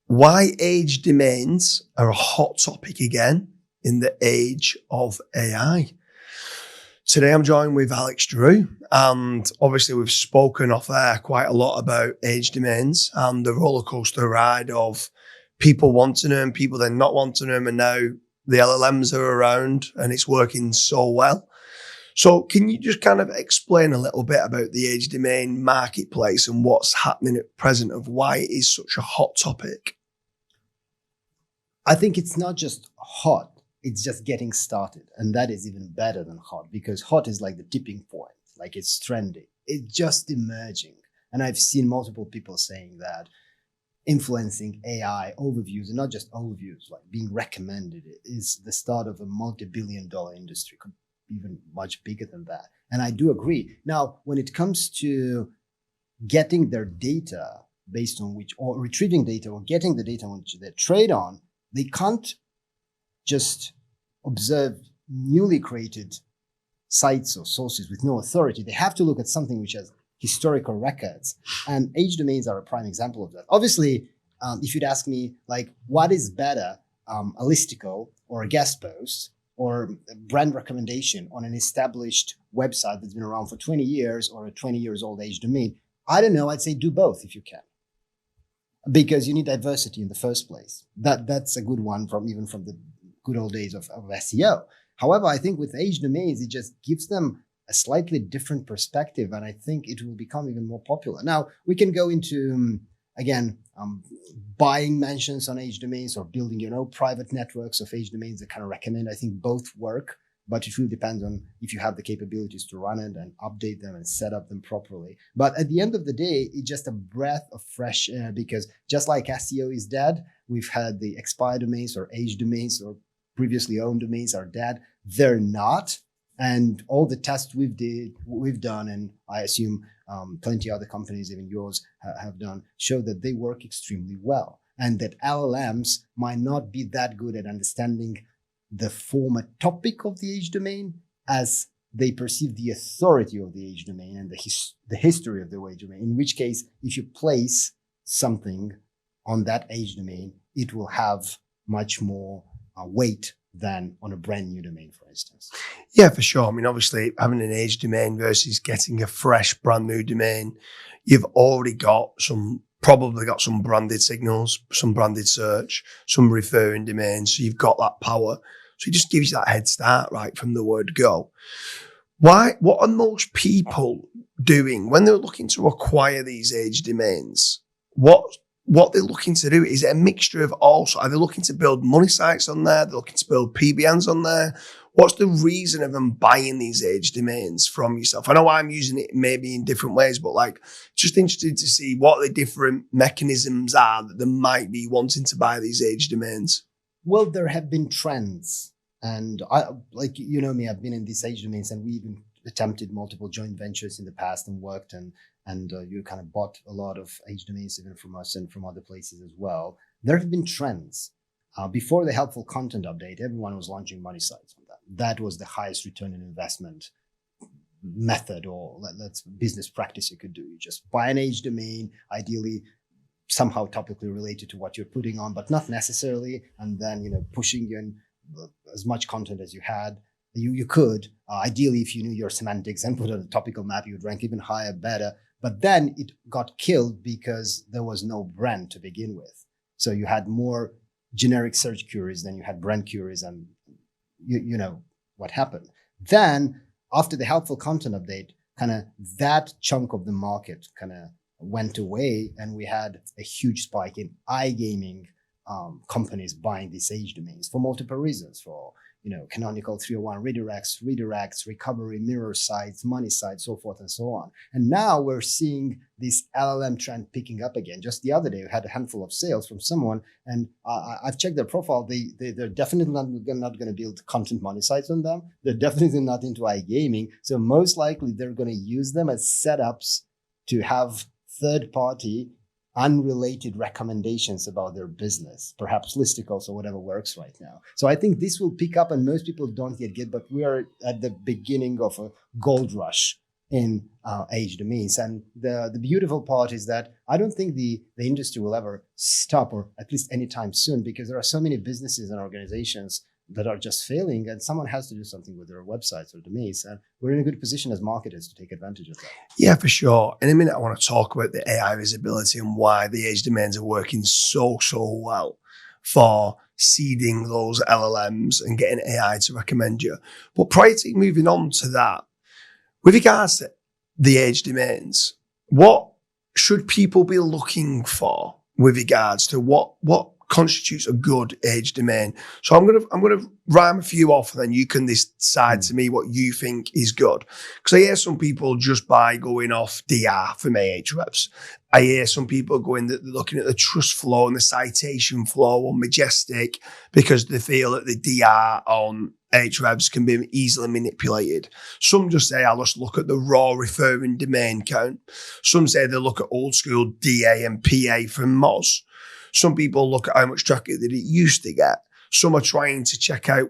Why age domains are a hot topic again in the age of AI. Today I'm joined with Alex Drew, and obviously we've spoken off air quite a lot about age domains and the roller coaster ride of people wanting them, people then not wanting them, and now the LLMs are around and it's working so well. So can you just kind of explain a little bit about the age domain marketplace and what's happening at present of why it is such a hot topic? I think it's not just hot, it's just getting started. And that is even better than hot, because hot is like the tipping point, like it's trendy. It's just emerging. And I've seen multiple people saying that influencing AI overviews, and not just overviews, like being recommended, is the start of a multi-billion-dollar industry, could be even much bigger than that. And I do agree. Now, when it comes to getting their data based on which, or retrieving data or getting the data on which they trade on, they can't just observe newly created sites or sources with no authority. They have to look at something which has historical records. And age domains are a prime example of that. Obviously, if you'd ask me, like, what is better, a listicle or a guest post or a brand recommendation on an established website that's been around for 20 years or a 20 years old age domain? I don't know. I'd say do both if you can, because you need diversity in the first place. That's a good one from the good old days of SEO. However, I think with age domains, it just gives them a slightly different perspective, and I think it will become even more popular. Now, we can go into, buying mentions on age domains or building your own private networks of age domains that kind of recommend. I think both work, but it really depends on if you have the capabilities to run it and update them and set up them properly. But at the end of the day, it's just a breath of fresh air, because just like SEO is dead, we've had the expired domains or age domains or previously owned domains are dead. They're not. And all the tests we've done, and I assume plenty of other companies, even yours, have done, show that they work extremely well. And that LLMs might not be that good at understanding the former topic of the age domain as they perceive the authority of the age domain and the history of the age domain. In which case, if you place something on that age domain, it will have much more weight than on a brand new domain, for instance. Yeah, for sure. I mean, obviously, having an age domain versus getting a fresh, brand new domain, you've already probably got some branded signals, some branded search, some referring domains. So you've got that power. So it just gives you that head start right from the word go. What are most people doing when they're looking to acquire these age domains? What they're looking to do, is it a mixture of all? So are they looking to build money sites on there? They're looking to build PBNs on there? What's the reason of them buying these age domains from yourself? I know I'm using it maybe in different ways, but like, just interested to see what the different mechanisms are that they might be wanting to buy these age domains. Well, there have been trends, and I, like, you know me, I've been in these age domains, and we even attempted multiple joint ventures in the past and worked, and you kind of bought a lot of age domains even from us and from other places as well. There have been trends. Before the helpful content update, everyone was launching money sites on that. That was the highest return on investment method, or let's business practice you could do. You just buy an age domain, ideally somehow topically related to what you're putting on, but not necessarily, and then pushing in as much content as you had. You could, ideally, if you knew your semantics and put on a topical map, you would rank even higher, better. But then it got killed because there was no brand to begin with. So you had more generic search queries than you had brand queries, and you know what happened. Then after the helpful content update, kind of that chunk of the market kind of went away, and we had a huge spike in iGaming companies buying these age domains for multiple reasons, for canonical 301 redirects, recovery, mirror sites, money sites, so forth and so on. And now we're seeing this LLM trend picking up again. Just the other day, we had a handful of sales from someone, and I've checked their profile. They're definitely not going to build content money sites on them. They're definitely not into iGaming. So most likely they're going to use them as setups to have third-party unrelated recommendations about their business, perhaps listicles or whatever works right now. So I think this will pick up, and most people don't yet get, but we are at the beginning of a gold rush in age domains. And the beautiful part is that I don't think the industry will ever stop, or at least anytime soon, because there are so many businesses and organizations that are just failing, and someone has to do something with their websites or domains. And we're in a good position as marketers to take advantage of that. Yeah, for sure. In a minute, I want to talk about the AI visibility and why the age domains are working so well for seeding those LLMs and getting AI to recommend you. But prior to moving on to that, with regards to the age domains, what should people be looking for with regards to what constitutes a good age domain? So I'm gonna rhyme a few off, and then you can decide to me what you think is good. Because I hear some people just by going off DR from Ahrefs. I hear some people looking at the trust flow and the citation flow on Majestic because they feel that the DR on Ahrefs can be easily manipulated. Some just say, I'll just look at the raw referring domain count. Some say they look at old school DA and PA from Moz. Some people look at how much traffic that it used to get. Some are trying to check out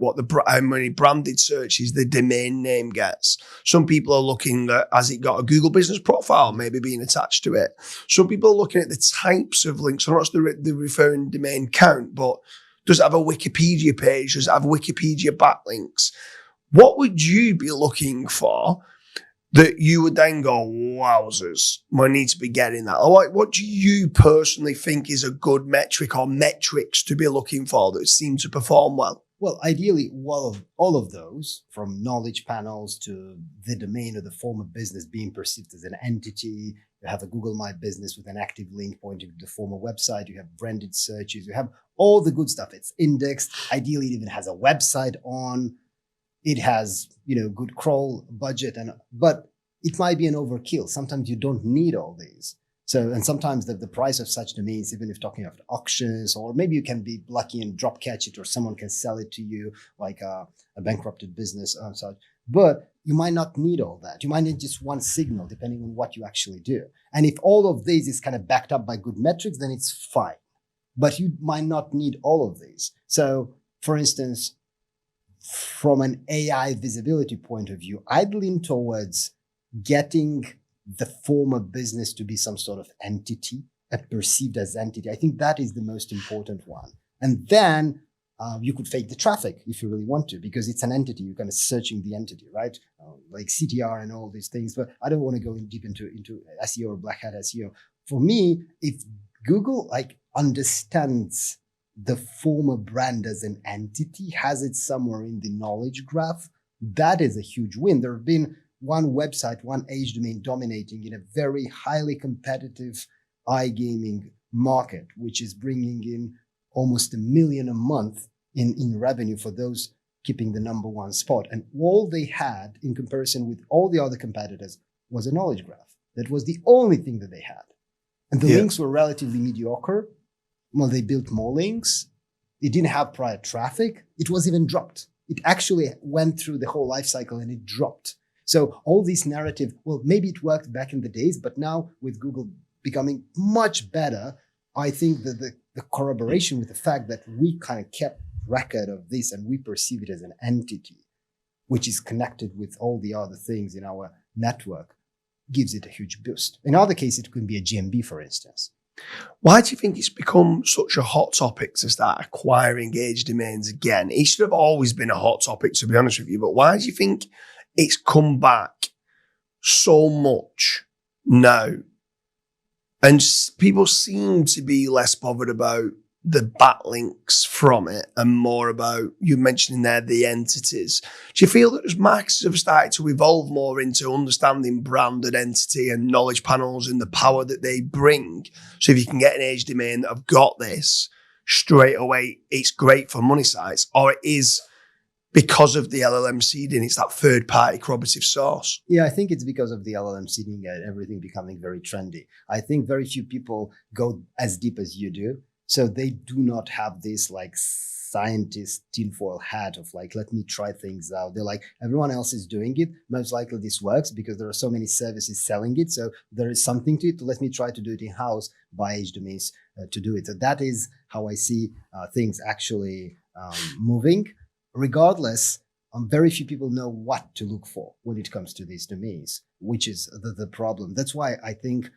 how many branded searches the domain name gets. Some people are looking at, has it got a Google business profile maybe being attached to it? Some people are looking at the types of links, so not just the referring domain count, but does it have a Wikipedia page? Does it have Wikipedia backlinks? What would you be looking for that you would then go, wowzers, I need to be getting that? Or what do you personally think is a good metric or metrics to be looking for that seem to perform well? Well, ideally, all of those, from knowledge panels to the domain or the form of business being perceived as an entity. You have a Google My Business with an active link pointing to the former website. You have branded searches. You have all the good stuff. It's indexed. Ideally, it even has a website on. It has, good crawl budget, but it might be an overkill. Sometimes you don't need all these. So, and sometimes the price of such domains, even if talking about auctions, or maybe you can be lucky and drop catch it, or someone can sell it to you like a bankrupted business or such. But you might not need all that. You might need just one signal, depending on what you actually do. And if all of these is kind of backed up by good metrics, then it's fine. But you might not need all of these. So, for instance, from an AI visibility point of view, I'd lean towards getting the former business to be some sort of entity, perceived as entity. I think that is the most important one. And then you could fake the traffic if you really want to, because it's an entity. You're kind of searching the entity, right? Like CTR and all these things. But I don't want to go in deep into SEO or black hat SEO. For me, if Google understands the former brand as an entity, has it somewhere in the knowledge graph, that is a huge win. There have been one website, one age domain dominating in a very highly competitive iGaming market, which is bringing in almost $1 million a month in revenue for those keeping the number one spot. And all they had in comparison with all the other competitors was a knowledge graph. That was the only thing that they had. And the links were relatively mediocre. Well, they built more links. It didn't have prior traffic. It was even dropped. It actually went through the whole life cycle and it dropped. So all this narrative, well, maybe it worked back in the days, but now with Google becoming much better, I think that the corroboration with the fact that we kind of kept record of this and we perceive it as an entity, which is connected with all the other things in our network, gives it a huge boost. In other cases, it could be a GMB, for instance. Why do you think it's become such a hot topic to start acquiring age domains again? It should have always been a hot topic, to be honest with you, but why do you think it's come back so much now? And people seem to be less bothered about the backlinks from it and more about, you mentioning there, the entities. Do you feel that as marketers have started to evolve more into understanding brand and entity and knowledge panels and the power that they bring? So if you can get an age domain that have got this straight away, it's great for money sites, or it is because of the LLM seeding, it's that third-party corroborative source? Yeah, I think it's because of the LLM seeding and everything becoming very trendy. I think very few people go as deep as you do. So they do not have this scientist tinfoil hat of let me try things out. They're like, everyone else is doing it. Most likely this works because there are so many services selling it. So there is something to it. Let me try to do it in-house, buy age domains to do it. So that is how I see things actually moving. Regardless, very few people know what to look for when it comes to these domains, which is the problem. That's why I think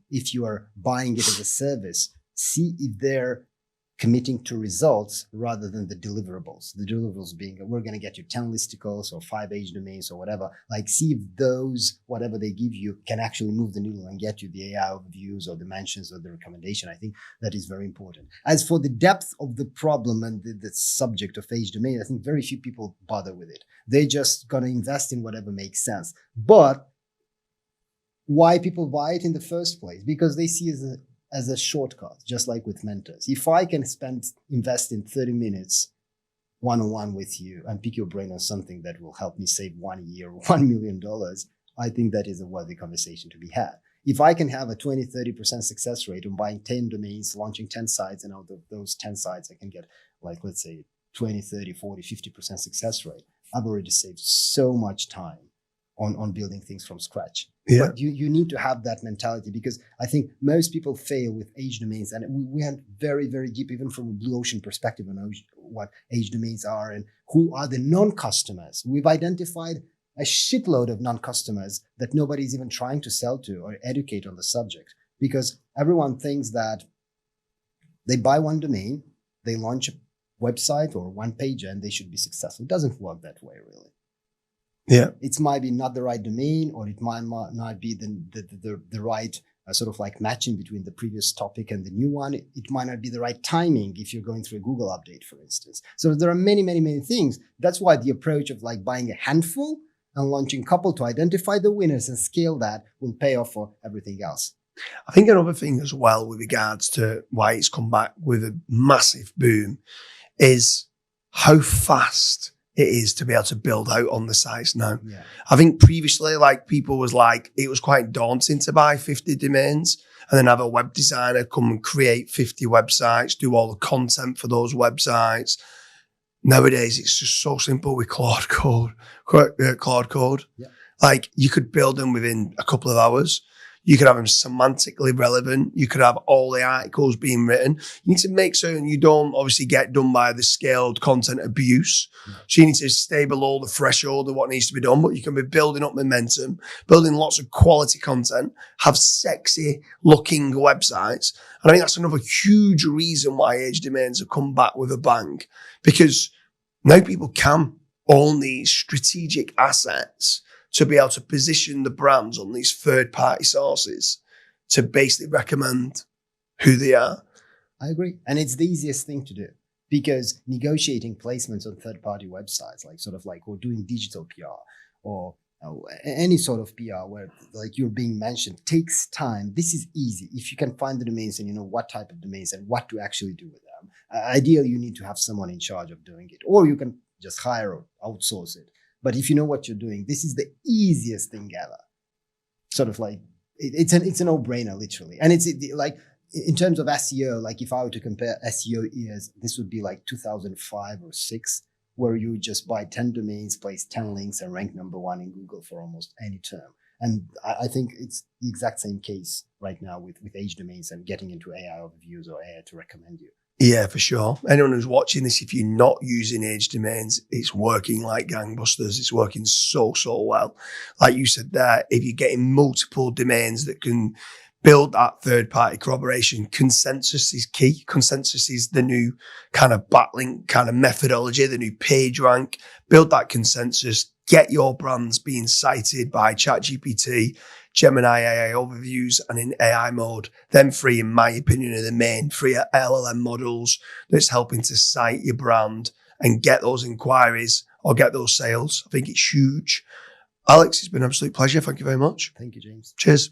if you are buying it as a service, see if they're committing to results rather than the deliverables. The deliverables being, we're going to get you 10 listicles or 5 age domains or whatever. Like, see if those, whatever they give you, can actually move the needle and get you the AI overviews or the mentions or the recommendation. I think that is very important. As for the depth of the problem and the subject of age domain, I think very few people bother with it. They're just going to invest in whatever makes sense. But why people buy it in the first place? Because they see it as a shortcut, just like with mentors. If I can invest in 30 minutes one-on-one with you and pick your brain on something that will help me save 1 year, $1 million, I think that is a worthy conversation to be had. If I can have a 20-30% success rate on buying 10 domains, launching 10 sites, and out of those 10 sites, I can get, like, let's say 20, 30, 40, 50% success rate, I've already saved so much time on building things from scratch. Yeah. But you need to have that mentality, because I think most people fail with age domains. And we went very, very deep, even from a blue ocean perspective, on what age domains are and who are the non-customers. We've identified a shitload of non-customers that nobody's even trying to sell to or educate on the subject, because everyone thinks that they buy one domain, they launch a website or one page, and they should be successful. It doesn't work that way, really. Yeah, it might be not the right domain, or it might not be the right sort of like matching between the previous topic and the new one. It might not be the right timing if you're going through a Google update, for instance. So there are many, many, many things. That's why the approach of like buying a handful and launching a couple to identify the winners and scale that will pay off for everything else. I think another thing as well with regards to why it's come back with a massive boom is how fast it is to be able to build out on the sites now. Yeah. I think previously, like, people was like, it was quite daunting to buy 50 domains and then have a web designer come and create 50 websites, do all the content for those websites. Nowadays, it's just so simple with Claude Code. Yeah. Like, you could build them within a couple of hours. You could have them semantically relevant. You could have all the articles being written. You need to make certain you don't obviously get done by the scaled content abuse. Yeah. So you need to stay below the threshold of what needs to be done, but you can be building up momentum, building lots of quality content, have sexy looking websites. And I think that's another huge reason why age domains have come back with a bang, because now people can own these strategic assets to be able to position the brands on these third-party sources to basically recommend who they are. I agree. And it's the easiest thing to do, because negotiating placements on third-party websites, like sort of like, or doing digital PR or any sort of PR where like you're being mentioned, takes time. This is easy. If you can find the domains and you know what type of domains and what to actually do with them. Ideally, you need to have someone in charge of doing it, or you can just hire or outsource it. But if you know what you're doing, this is the easiest thing ever. Sort of like, it's a no-brainer, literally. And it's like, in terms of SEO, like if I were to compare SEO years, this would be like 2005 or 6, where you just buy 10 domains, place 10 links, and rank #1 in Google for almost any term. And I think it's the exact same case right now with age domains and getting into AI overviews or AI to recommend you. Yeah, for sure. Anyone who's watching this, if you're not using age domains, it's working like gangbusters. It's working so, so well. Like you said there, if you're getting multiple domains that can build that third-party corroboration, consensus is key. Consensus is the new kind of backlink kind of methodology, the new page rank. Build that consensus. Get your brands being cited by ChatGPT, Gemini AI overviews, and in AI mode. Them three, in my opinion, are the main 3 LLM models that's helping to cite your brand and get those inquiries or get those sales. I think it's huge. Alex, it's been an absolute pleasure. Thank you very much. Thank you, James. Cheers.